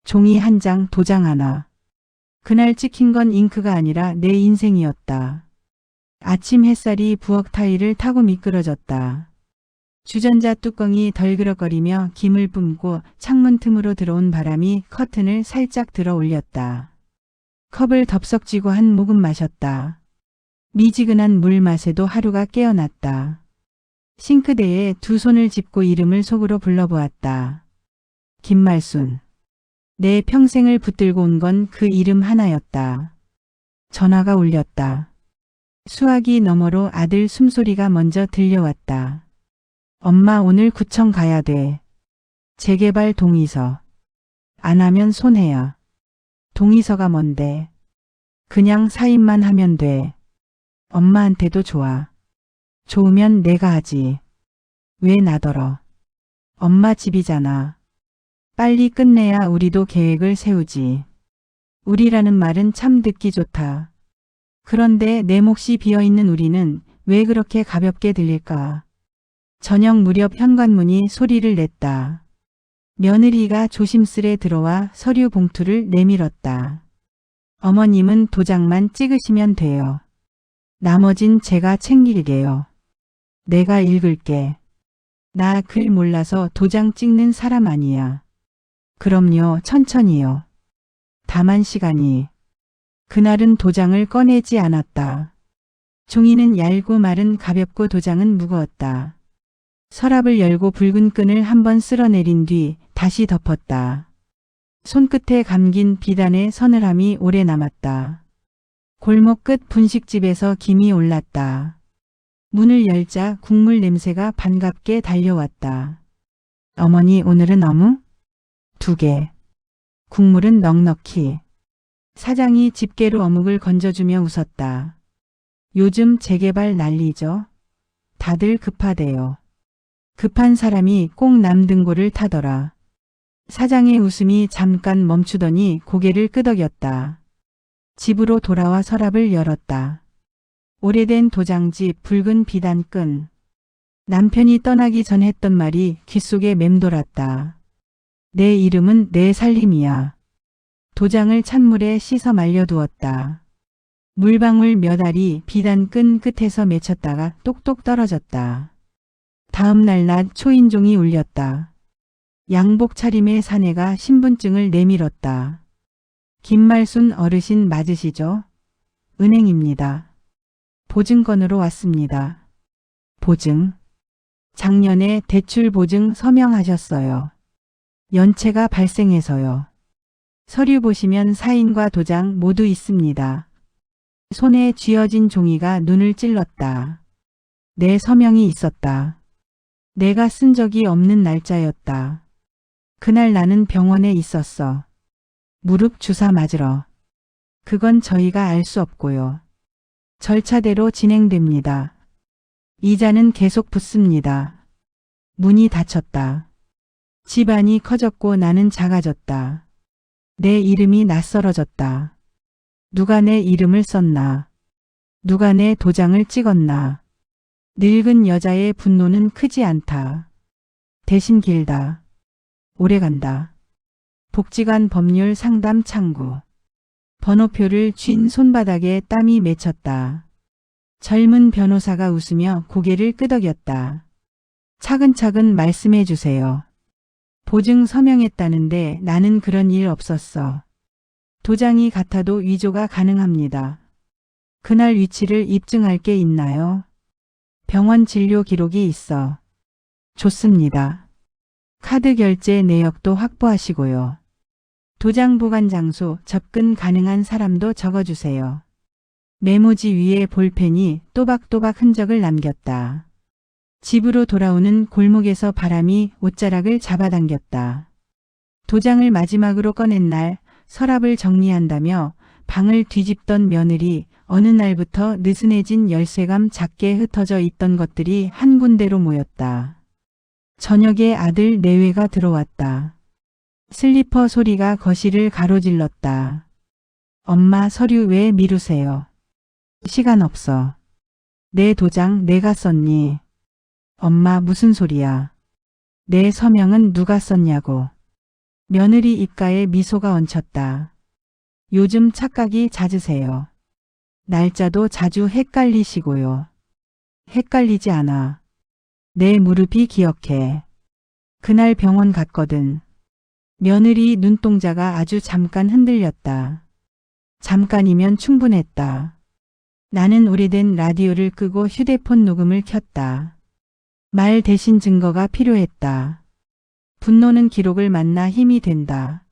종이 한 장, 도장 하나. 그날 찍힌 건 잉크가 아니라 내 인생이었다. 아침 햇살이 부엌 타일을 타고 미끄러졌다. 주전자 뚜껑이 덜그럭거리며 김을 뿜고 창문 틈으로 들어온 바람이 커튼을 살짝 들어 올렸다. 컵을 덥석 쥐고 한 모금 마셨다. 미지근한 물 맛에도 하루가 깨어났다. 싱크대에 두 손을 짚고 이름을 속으로 불러보았다. 김말순. 내 평생을 붙들고 온 건 그 이름 하나였다. 전화가 울렸다. 수화기 너머로 아들 숨소리가 먼저 들려왔다. 엄마 오늘 구청 가야 돼. 재개발 동의서. 안 하면 손해야. 동의서가 뭔데? 그냥 사인만 하면 돼. 엄마한테도 좋아. 좋으면 내가 하지. 왜 나더러? 엄마 집이잖아. 빨리 끝내야 우리도 계획을 세우지. 우리라는 말은 참 듣기 좋다. 그런데 내 몫이 비어있는 우리는 왜 그렇게 가볍게 들릴까? 저녁 무렵 현관문이 소리를 냈다. 며느리가 조심스레 들어와 서류 봉투를 내밀었다. 어머님은 도장만 찍으시면 돼요. 나머진 제가 챙길게요. 내가 읽을게. 나 글 몰라서 도장 찍는 사람 아니야. 그럼요, 천천히요. 다만 시간이. 그날은 도장을 꺼내지 않았다. 종이는 얇고 말은 가볍고 도장은 무거웠다. 서랍을 열고 붉은 끈을 한번 쓸어내린 뒤 다시 덮었다. 손끝에 감긴 비단의 서늘함이 오래 남았다. 골목 끝 분식집에서 김이 올랐다. 문을 열자 국물 냄새가 반갑게 달려왔다. 어머니 오늘은 어묵? 2개. 국물은 넉넉히. 사장이 집게로 어묵을 건져주며 웃었다. 요즘 재개발 난리죠? 다들 급하대요. 급한 사람이 꼭 남등고를 타더라. 사장의 웃음이 잠깐 멈추더니 고개를 끄덕였다. 집으로 돌아와 서랍을 열었다. 오래된 도장집, 붉은 비단끈. 남편이 떠나기 전 했던 말이 귓속에 맴돌았다. 내 이름은 내 살림이야. 도장을 찬물에 씻어 말려두었다. 물방울 몇 알이 비단끈 끝에서 맺혔다가 똑똑 떨어졌다. 다음 날 낮 초인종이 울렸다. 양복 차림의 사내가 신분증을 내밀었다. 김말순 어르신 맞으시죠? 은행입니다. 보증건으로 왔습니다. 보증. 작년에 대출 보증 서명하셨어요. 연체가 발생해서요. 서류 보시면 사인과 도장 모두 있습니다. 손에 쥐어진 종이가 눈을 찔렀다. 내 서명이 있었다. 내가 쓴 적이 없는 날짜였다. 그날 나는 병원에 있었어. 무릎 주사 맞으러. 그건 저희가 알 수 없고요. 절차대로 진행됩니다. 이자는 계속 붙습니다. 문이 닫혔다. 집안이 커졌고 나는 작아졌다. 내 이름이 낯설어졌다. 누가 내 이름을 썼나? 누가 내 도장을 찍었나? 늙은 여자의 분노는 크지 않다. 대신 길다. 오래간다. 복지관 법률 상담 창구. 번호표를 쥔 손바닥에 땀이 맺혔다. 젊은 변호사가 웃으며 고개를 끄덕였다. 차근차근 말씀해 주세요. 보증 서명했다는데 나는 그런 일 없었어. 도장이 같아도 위조가 가능합니다. 그날 위치를 입증할 게 있나요? 병원 진료 기록이 있어. 좋습니다. 카드 결제 내역도 확보하시고요. 도장 보관 장소, 접근 가능한 사람도 적어주세요. 메모지 위에 볼펜이 또박또박 흔적을 남겼다. 집으로 돌아오는 골목에서 바람이 옷자락을 잡아당겼다. 도장을 마지막으로 꺼낸 날 서랍을 정리한다며 방을 뒤집던 며느리, 어느 날부터 느슨해진 열쇠감 작게 흩어져 있던 것들이 한 군데로 모였다. 저녁에 아들 내외가 들어왔다. 슬리퍼 소리가 거실을 가로질렀다. 엄마 서류 왜 미루세요? 시간 없어. 내 도장 내가 썼니? 엄마 무슨 소리야? 내 서명은 누가 썼냐고. 며느리 입가에 미소가 얹혔다. 요즘 착각이 잦으세요. 날짜도 자주 헷갈리시고요. 헷갈리지 않아. 내 무릎이 기억해. 그날 병원 갔거든. 며느리 눈동자가 아주 잠깐 흔들렸다. 잠깐이면 충분했다. 나는 오래된 라디오를 끄고 휴대폰 녹음을 켰다. 말 대신 증거가 필요했다. 분노는 기록을 만나 힘이 된다.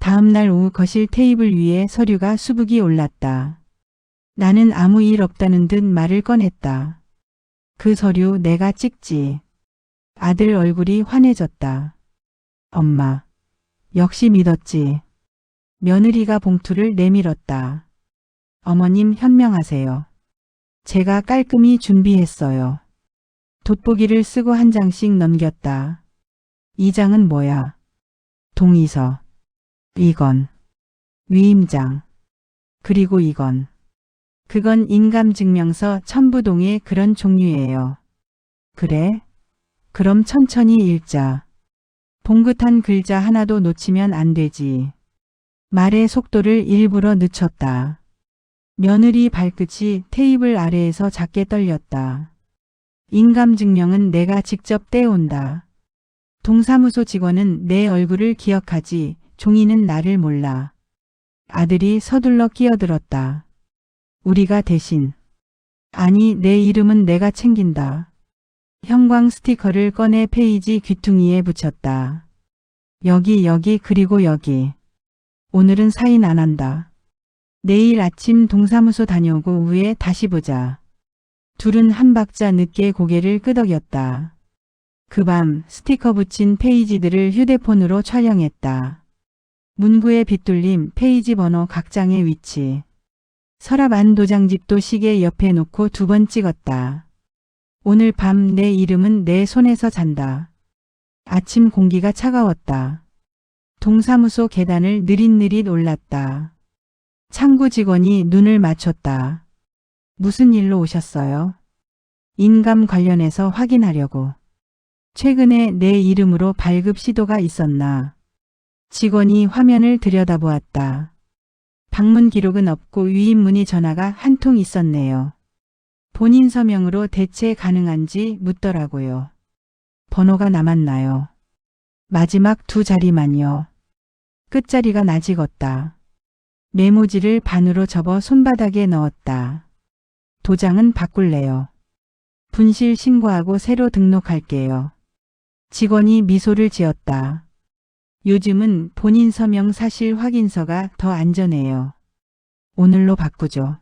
다음날 오후 거실 테이블 위에 서류가 수북이 올랐다. 나는 아무 일 없다는 듯 말을 꺼냈다. 그 서류 내가 찍지. 아들 얼굴이 환해졌다. 엄마, 역시 믿었지. 며느리가 봉투를 내밀었다. 어머님 현명하세요. 제가 깔끔히 준비했어요. 돋보기를 쓰고 한 장씩 넘겼다. 이 장은 뭐야? 동의서. 이건 위임장. 그리고 이건. 그건 인감증명서 첨부동의 그런 종류예요. 그래? 그럼 천천히 읽자. 봉긋한 글자 하나도 놓치면 안 되지. 말의 속도를 일부러 늦췄다. 며느리 발끝이 테이블 아래에서 작게 떨렸다. 인감증명은 내가 직접 떼온다. 동사무소 직원은 내 얼굴을 기억하지 종이는 나를 몰라. 아들이 서둘러 끼어들었다. 우리가 대신. 아니, 내 이름은 내가 챙긴다. 형광 스티커를 꺼내 페이지 귀퉁이에 붙였다. 여기 그리고 여기. 오늘은 사인 안 한다. 내일 아침 동사무소 다녀오고 후에 다시 보자. 둘은 한 박자 늦게 고개를 끄덕였다. 그 밤 스티커 붙인 페이지들을 휴대폰으로 촬영했다. 문구의 빗돌림, 페이지 번호 각 장의 위치. 서랍 안 도장집도 시계 옆에 놓고 2번 찍었다. 오늘 밤 내 이름은 내 손에서 잔다. 아침 공기가 차가웠다. 동사무소 계단을 느릿느릿 올랐다. 창구 직원이 눈을 맞췄다. 무슨 일로 오셨어요? 인감 관련해서 확인하려고. 최근에 내 이름으로 발급 시도가 있었나? 직원이 화면을 들여다보았다. 방문 기록은 없고 위임 문의 전화가 한 통 있었네요. 본인 서명으로 대체 가능한지 묻더라고요. 번호가 남았나요? 마지막 2자리만요. 끝자리가 낯익었다. 메모지를 반으로 접어 손바닥에 넣었다. 도장은 바꿀래요. 분실 신고하고 새로 등록할게요. 직원이 미소를 지었다. 요즘은 본인 서명 사실 확인서가 더 안전해요. 오늘로 바꾸죠.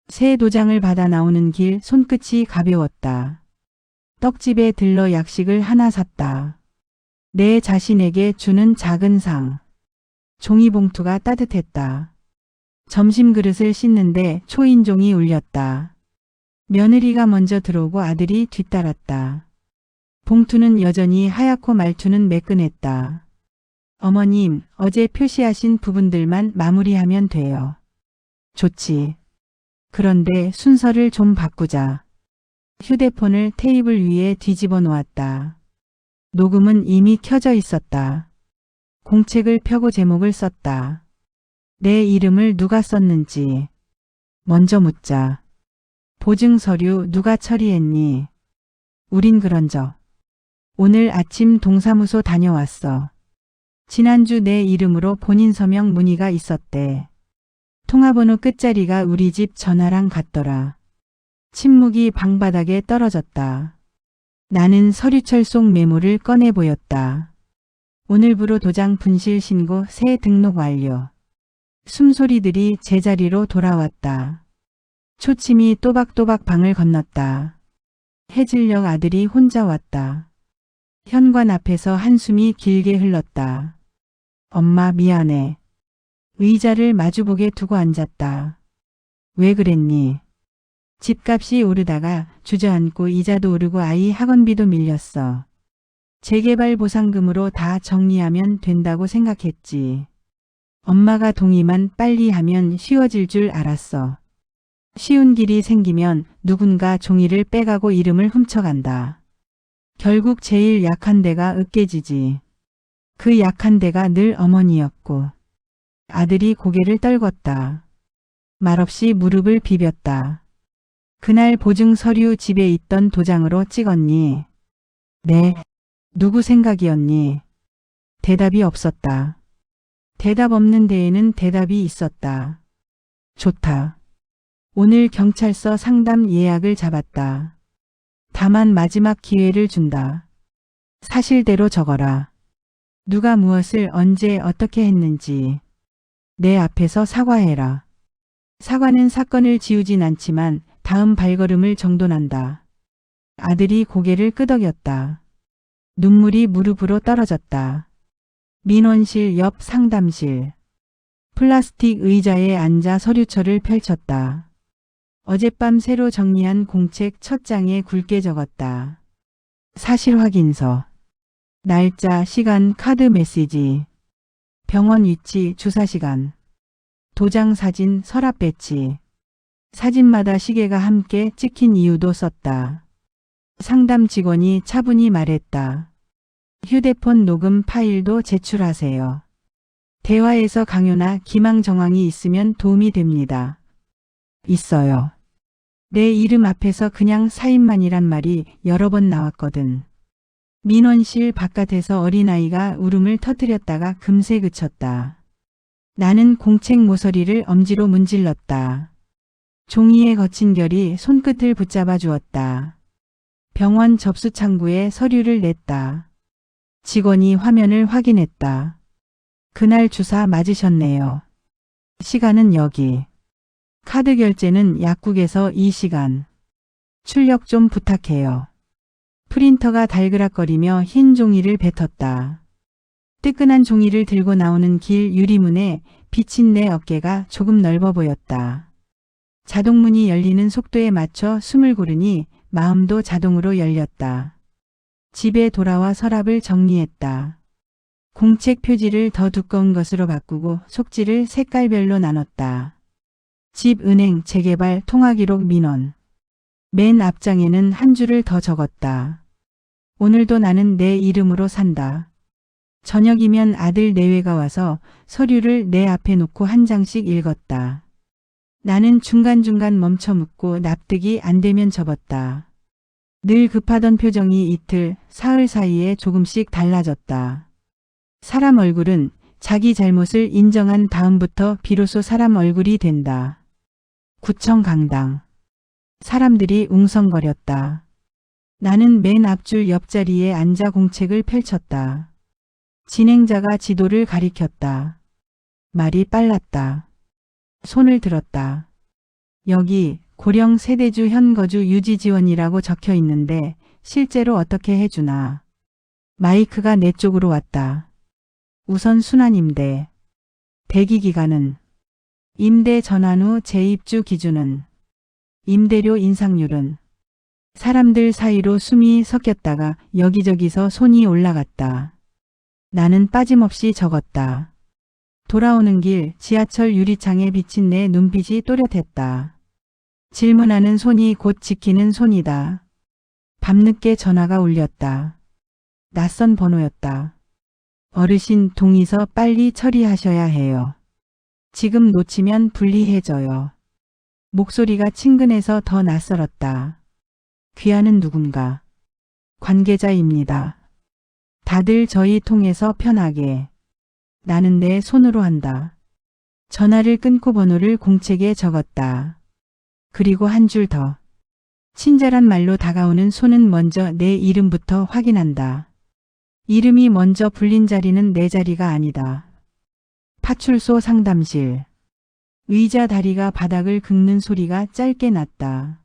새 도장을 받아 나오는 길 손끝이 가벼웠다. 떡집에 들러 약식을 하나 샀다. 내 자신에게 주는 작은 상. 종이봉투가 따뜻했다. 점심 그릇을 씻는데 초인종이 울렸다. 며느리가 먼저 들어오고 아들이 뒤따랐다. 봉투는 여전히 하얗고 말투는 매끈했다. 어머님, 어제 표시하신 부분들만 마무리하면 돼요. 좋지. 그런데 순서를 좀 바꾸자. 휴대폰을 테이블 위에 뒤집어 놓았다. 녹음은 이미 켜져 있었다. 공책을 펴고 제목을 썼다. 내 이름을 누가 썼는지. 먼저 묻자. 보증 서류 누가 처리했니? 우린 그런 적. 오늘 아침 동사무소 다녀왔어. 지난주 내 이름으로 본인 서명 문의가 있었대. 통화번호 끝자리가 우리 집 전화랑 같더라. 침묵이 방바닥에 떨어졌다. 나는 서류철 속 메모를 꺼내 보였다. 오늘부로 도장 분실 신고 새 등록 완료. 숨소리들이 제자리로 돌아왔다. 초침이 또박또박 방을 건넜다. 해질녘 아들이 혼자 왔다. 현관 앞에서 한숨이 길게 흘렀다. 엄마 미안해. 의자를 마주보게 두고 앉았다. 왜 그랬니? 집값이 오르다가 주저앉고 이자도 오르고 아이 학원비도 밀렸어. 재개발 보상금으로 다 정리하면 된다고 생각했지. 엄마가 동의만 빨리 하면 쉬워질 줄 알았어. 쉬운 길이 생기면 누군가 종이를 빼가고 이름을 훔쳐간다. 결국 제일 약한 데가 으깨지지. 그 약한 데가 늘 어머니였고 아들이 고개를 떨궜다. 말없이 무릎을 비볐다. 그날 보증 서류 집에 있던 도장으로 찍었니? 네. 누구 생각이었니? 대답이 없었다. 대답 없는 데에는 대답이 있었다. 좋다. 오늘 경찰서 상담 예약을 잡았다. 다만 마지막 기회를 준다. 사실대로 적어라. 누가 무엇을 언제 어떻게 했는지. 내 앞에서 사과해라. 사과는 사건을 지우진 않지만 다음 발걸음을 정돈한다. 아들이 고개를 끄덕였다. 눈물이 무릎으로 떨어졌다. 민원실 옆 상담실. 플라스틱 의자에 앉아 서류철을 펼쳤다. 어젯밤 새로 정리한 공책 첫 장에 굵게 적었다. 사실 확인서. 날짜, 시간, 카드 메시지. 병원 위치, 주사 시간. 도장 사진, 서랍 배치. 사진마다 시계가 함께 찍힌 이유도 썼다. 상담 직원이 차분히 말했다. 휴대폰 녹음 파일도 제출하세요. 대화에서 강요나 기망 정황이 있으면 도움이 됩니다. 있어요. 내 이름 앞에서 그냥 사인만이란 말이 여러 번 나왔거든. 민원실 바깥에서 어린아이가 울음을 터뜨렸다가 금세 그쳤다. 나는 공책 모서리를 엄지로 문질렀다. 종이에 거친 결이 손끝을 붙잡아 주었다. 병원 접수 창구에 서류를 냈다. 직원이 화면을 확인했다. 그날 주사 맞으셨네요. 시간은 여기. 카드 결제는 약국에서 2시간. 출력 좀 부탁해요. 프린터가 달그락거리며 흰 종이를 뱉었다. 뜨끈한 종이를 들고 나오는 길 유리문에 비친 내 어깨가 조금 넓어 보였다. 자동문이 열리는 속도에 맞춰 숨을 고르니 마음도 자동으로 열렸다. 집에 돌아와 서랍을 정리했다. 공책 표지를 더 두꺼운 것으로 바꾸고 속지를 색깔별로 나눴다. 집, 은행, 재개발, 통화기록, 민원. 맨 앞장에는 한 줄을 더 적었다. 오늘도 나는 내 이름으로 산다. 저녁이면 아들 내외가 와서 서류를 내 앞에 놓고 한 장씩 읽었다. 나는 중간중간 멈춰 묻고 납득이 안 되면 접었다. 늘 급하던 표정이 이틀, 사흘 사이에 조금씩 달라졌다. 사람 얼굴은 자기 잘못을 인정한 다음부터 비로소 사람 얼굴이 된다. 구청 강당. 사람들이 웅성거렸다. 나는 맨 앞줄 옆자리에 앉아 공책을 펼쳤다. 진행자가 지도를 가리켰다. 말이 빨랐다. 손을 들었다. 여기 고령 세대주 현거주 유지 지원이라고 적혀 있는데 실제로 어떻게 해주나. 마이크가 내 쪽으로 왔다. 우선 순환임대. 대기 기간은. 임대 전환 후 재입주 기준은. 임대료 인상률은. 사람들 사이로 숨이 섞였다가 여기저기서 손이 올라갔다. 나는 빠짐없이 적었다. 돌아오는 길 지하철 유리창에 비친 내 눈빛이 또렷했다. 질문하는 손이 곧 지키는 손이다. 밤늦게 전화가 울렸다. 낯선 번호였다. 어르신 동의서 빨리 처리하셔야 해요. 지금 놓치면 불리해져요. 목소리가 친근해서 더 낯설었다. 귀하는 누군가. 관계자입니다. 다들 저희 통해서 편하게. 나는 내 손으로 한다. 전화를 끊고 번호를 공책에 적었다. 그리고 한 줄 더. 친절한 말로 다가오는 손은 먼저 내 이름부터 확인한다. 이름이 먼저 불린 자리는 내 자리가 아니다. 파출소 상담실. 의자 다리가 바닥을 긁는 소리가 짧게 났다.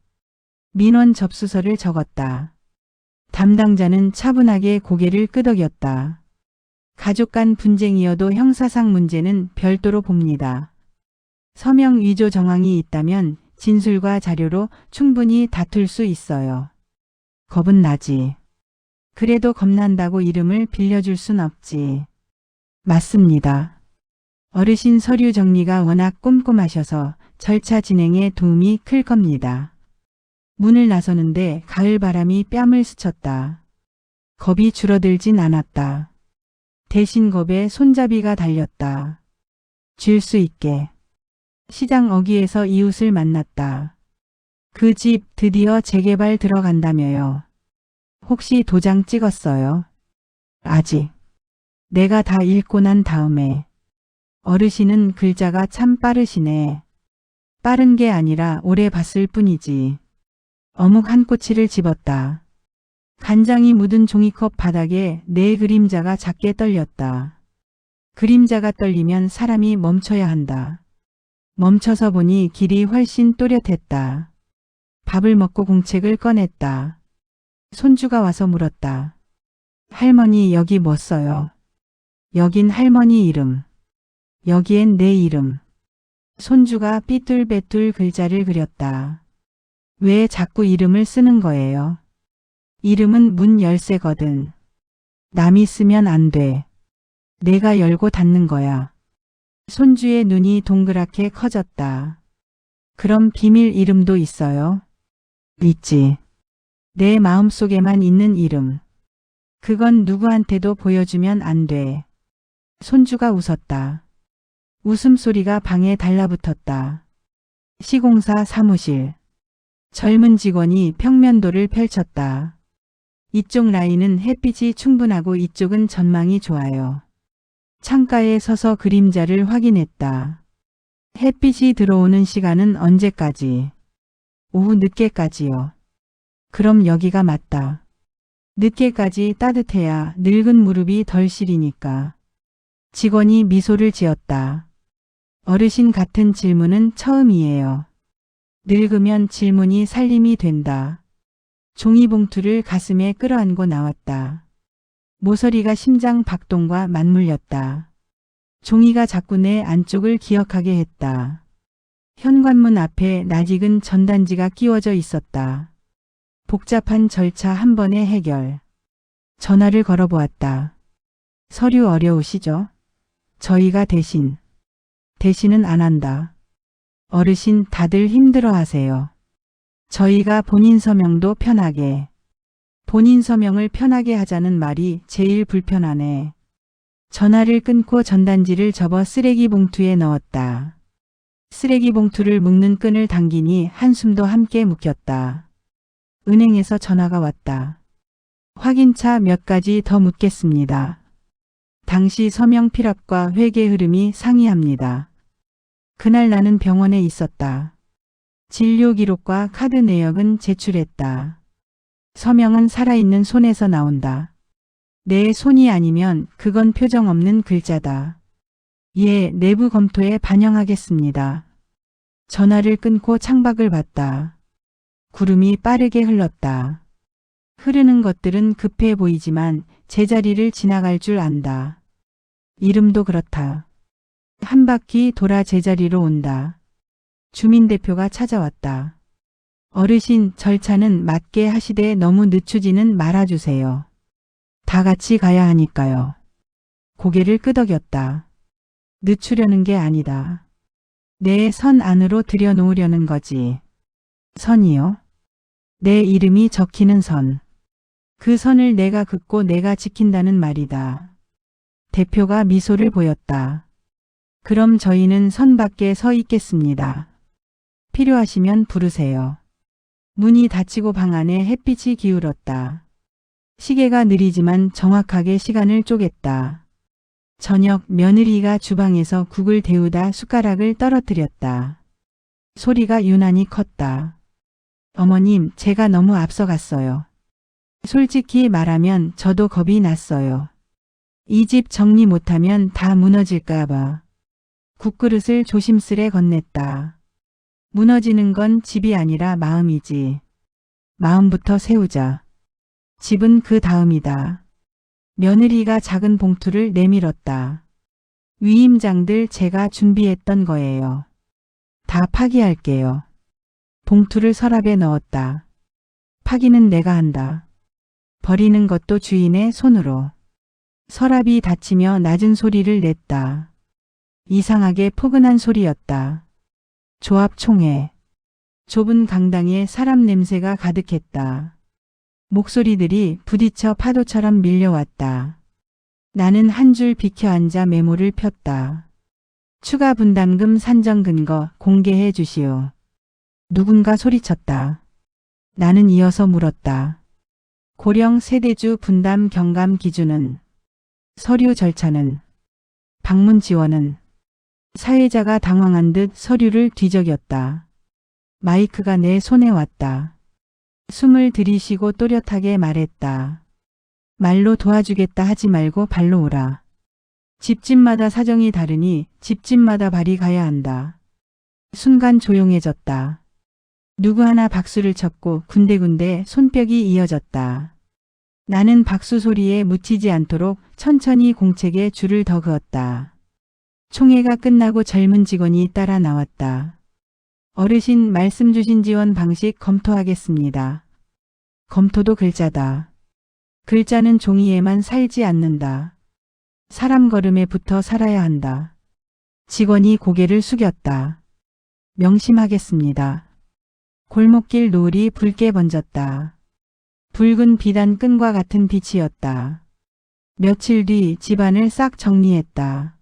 민원 접수서를 적었다. 담당자는 차분하게 고개를 끄덕였다. 가족 간 분쟁이어도 형사상 문제는 별도로 봅니다. 서명 위조 정황이 있다면 진술과 자료로 충분히 다툴 수 있어요. 겁은 나지. 그래도 겁난다고 이름을 빌려줄 순 없지. 맞습니다. 어르신 서류 정리가 워낙 꼼꼼하셔서 절차 진행에 도움이 클 겁니다. 문을 나서는데 가을 바람이 뺨을 스쳤다. 겁이 줄어들진 않았다. 대신 겁에 손잡이가 달렸다. 줄 수 있게. 시장 어귀에서 이웃을 만났다. 그 집 드디어 재개발 들어간다며요. 혹시 도장 찍었어요? 아직. 내가 다 읽고 난 다음에. 어르신은 글자가 참 빠르시네. 빠른 게 아니라 오래 봤을 뿐이지. 어묵 한 꼬치를 집었다. 간장이 묻은 종이컵 바닥에 내 그림자가 작게 떨렸다. 그림자가 떨리면 사람이 멈춰야 한다. 멈춰서 보니 길이 훨씬 또렷했다. 밥을 먹고 공책을 꺼냈다. 손주가 와서 물었다. 할머니 여기 뭐 써요? 여긴 할머니 이름. 여기엔 내 이름. 손주가 삐뚤빼뚤 글자를 그렸다. 왜 자꾸 이름을 쓰는 거예요? 이름은 문 열쇠거든. 남이 쓰면 안 돼. 내가 열고 닫는 거야. 손주의 눈이 동그랗게 커졌다. 그럼 비밀 이름도 있어요? 있지. 내 마음속에만 있는 이름. 그건 누구한테도 보여주면 안 돼. 손주가 웃었다. 웃음소리가 방에 달라붙었다. 시공사 사무실. 젊은 직원이 평면도를 펼쳤다. 이쪽 라인은 햇빛이 충분하고 이쪽은 전망이 좋아요. 창가에 서서 그림자를 확인했다. 햇빛이 들어오는 시간은 언제까지? 오후 늦게까지요. 그럼 여기가 맞다. 늦게까지 따뜻해야 늙은 무릎이 덜 시리니까. 직원이 미소를 지었다. 어르신 같은 질문은 처음이에요. 늙으면 질문이 살림이 된다. 종이봉투를 가슴에 끌어안고 나왔다. 모서리가 심장 박동과 맞물렸다. 종이가 자꾸 내 안쪽을 기억하게 했다. 현관문 앞에 낯익은 전단지가 끼워져 있었다. 복잡한 절차 한 번에 해결. 전화를 걸어보았다. 서류 어려우시죠? 저희가 대신은 안 한다. 어르신 다들 힘들어하세요. 저희가 본인 서명도 편하게. 본인 서명을 편하게 하자는 말이 제일 불편하네. 전화를 끊고 전단지를 접어 쓰레기 봉투에 넣었다. 쓰레기 봉투를 묶는 끈을 당기니 한숨도 함께 묶였다. 은행에서 전화가 왔다. 확인차 몇 가지 더 묻겠습니다. 당시 서명 필압과 회계 흐름이 상이합니다. 그날 나는 병원에 있었다. 진료 기록과 카드 내역은 제출했다. 서명은 살아있는 손에서 나온다. 내 손이 아니면 그건 표정 없는 글자다. 예, 내부 검토에 반영하겠습니다. 전화를 끊고 창밖을 봤다. 구름이 빠르게 흘렀다. 흐르는 것들은 급해 보이지만 제자리를 지나갈 줄 안다. 이름도 그렇다. 한 바퀴 돌아 제자리로 온다. 주민대표가 찾아왔다. 어르신 절차는 맞게 하시되 너무 늦추지는 말아주세요. 다 같이 가야 하니까요. 고개를 끄덕였다. 늦추려는 게 아니다. 내 선 안으로 들여놓으려는 거지. 선이요? 내 이름이 적히는 선. 그 선을 내가 긋고 내가 지킨다는 말이다. 대표가 미소를 보였다. 그럼 저희는 선 밖에 서 있겠습니다. 필요하시면 부르세요. 문이 닫히고 방 안에 햇빛이 기울었다. 시계가 느리지만 정확하게 시간을 쪼갰다. 저녁 며느리가 주방에서 국을 데우다 숟가락을 떨어뜨렸다. 소리가 유난히 컸다. 어머님, 제가 너무 앞서갔어요. 솔직히 말하면 저도 겁이 났어요. 이 집 정리 못하면 다 무너질까 봐. 국그릇을 조심스레 건넸다. 무너지는 건 집이 아니라 마음이지. 마음부터 세우자. 집은 그 다음이다. 며느리가 작은 봉투를 내밀었다. 위임장들 제가 준비했던 거예요. 다 파기할게요. 봉투를 서랍에 넣었다. 파기는 내가 한다. 버리는 것도 주인의 손으로. 서랍이 닫히며 낮은 소리를 냈다. 이상하게 포근한 소리였다. 조합 총회. 좁은 강당에 사람 냄새가 가득했다. 목소리들이 부딪혀 파도처럼 밀려왔다. 나는 한 줄 비켜 앉아 메모를 폈다. 추가 분담금 산정 근거 공개해 주시오. 누군가 소리쳤다. 나는 이어서 물었다. 고령 세대주 분담 경감 기준은? 서류 절차는? 방문 지원은? 사회자가 당황한 듯 서류를 뒤적였다. 마이크가 내 손에 왔다. 숨을 들이쉬고 또렷하게 말했다. 말로 도와주겠다 하지 말고 발로 오라. 집집마다 사정이 다르니 집집마다 발이 가야 한다. 순간 조용해졌다. 누구 하나 박수를 쳤고 군데군데 손뼉이 이어졌다. 나는 박수 소리에 묻히지 않도록 천천히 공책에 줄을 더 그었다. 총회가 끝나고 젊은 직원이 따라 나왔다. 어르신 말씀 주신 지원 방식 검토하겠습니다. 검토도 글자다. 글자는 종이에만 살지 않는다. 사람 걸음에 붙어 살아야 한다. 직원이 고개를 숙였다. 명심하겠습니다. 골목길 노을이 붉게 번졌다. 붉은 비단 끈과 같은 빛이었다. 며칠 뒤 집안을 싹 정리했다.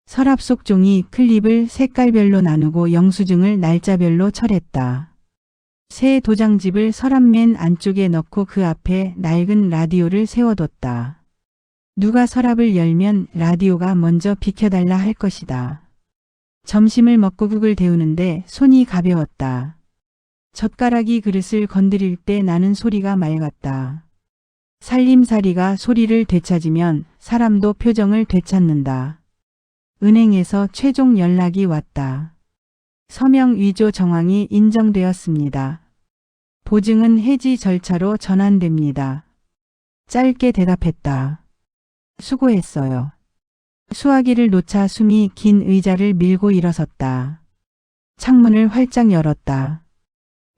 서랍 속 종이 클립을 색깔별로 나누고 영수증을 날짜별로 철했다. 새 도장집을 서랍 맨 안쪽에 넣고 그 앞에 낡은 라디오를 세워뒀다. 누가 서랍을 열면 라디오가 먼저 비켜달라 할 것이다. 점심을 먹고 국을 데우는데 손이 가벼웠다. 젓가락이 그릇을 건드릴 때 나는 소리가 맑았다. 살림살이가 소리를 되찾으면 사람도 표정을 되찾는다. 은행에서 최종 연락이 왔다. 서명 위조 정황이 인정되었습니다. 보증은 해지 절차로 전환됩니다. 짧게 대답했다. 수고했어요. 수화기를 놓자 숨이 긴 의자를 밀고 일어섰다. 창문을 활짝 열었다.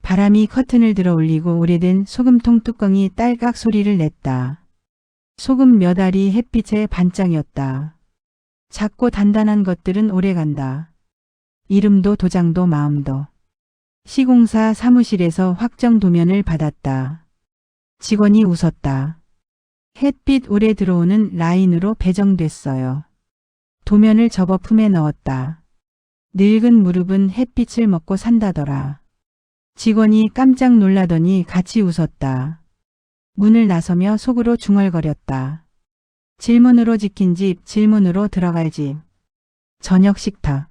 바람이 커튼을 들어 올리고 오래된 소금통 뚜껑이 딸깍 소리를 냈다. 소금 몇 알이 햇빛에 반짝였다. 작고 단단한 것들은 오래간다. 이름도 도장도 마음도. 시공사 사무실에서 확정 도면을 받았다. 직원이 웃었다. 햇빛 오래 들어오는 라인으로 배정됐어요. 도면을 접어 품에 넣었다. 늙은 무릎은 햇빛을 먹고 산다더라. 직원이 깜짝 놀라더니 같이 웃었다. 문을 나서며 속으로 중얼거렸다. 질문으로 지킨 집, 질문으로 들어갈 집. 저녁 식탁.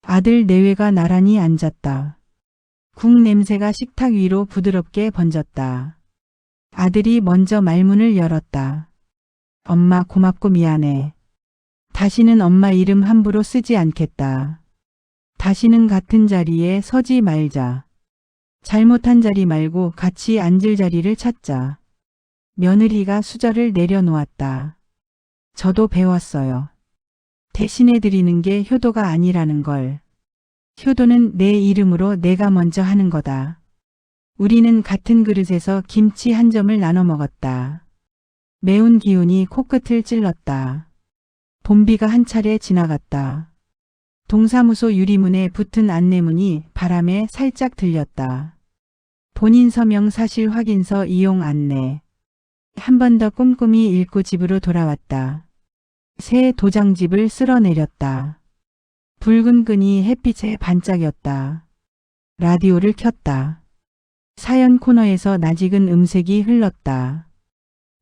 아들 내외가 나란히 앉았다. 국 냄새가 식탁 위로 부드럽게 번졌다. 아들이 먼저 말문을 열었다. 엄마 고맙고 미안해. 다시는 엄마 이름 함부로 쓰지 않겠다. 다시는 같은 자리에 서지 말자. 잘못한 자리 말고 같이 앉을 자리를 찾자. 며느리가 수저를 내려놓았다. 저도 배웠어요. 대신해 드리는 게 효도가 아니라는 걸. 효도는 내 이름으로 내가 먼저 하는 거다. 우리는 같은 그릇에서 김치 한 점을 나눠 먹었다. 매운 기운이 코끝을 찔렀다. 봄비가 한 차례 지나갔다. 동사무소 유리문에 붙은 안내문이 바람에 살짝 들렸다. 본인 서명 사실 확인서 이용 안내. 한 번 더 꼼꼼히 읽고 집으로 돌아왔다. 새 도장집을 쓸어내렸다. 붉은 끈이 햇빛에 반짝였다. 라디오를 켰다. 사연 코너에서 낯익은 음색이 흘렀다.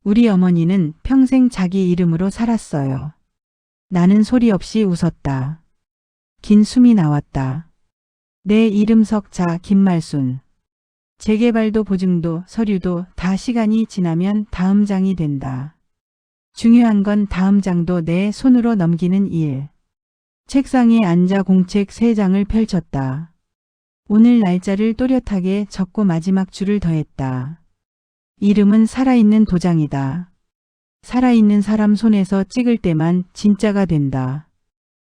우리 어머니는 평생 자기 이름으로 살았어요. 나는 소리 없이 웃었다. 긴 숨이 나왔다. 내 이름 석자 김말순. 재개발도 보증도 서류도 다 시간이 지나면 다음 장이 된다. 중요한 건 다음 장도 내 손으로 넘기는 일. 책상에 앉아 공책 3장을 펼쳤다. 오늘 날짜를 또렷하게 적고 마지막 줄을 더했다. 이름은 살아있는 도장이다. 살아있는 사람 손에서 찍을 때만 진짜가 된다.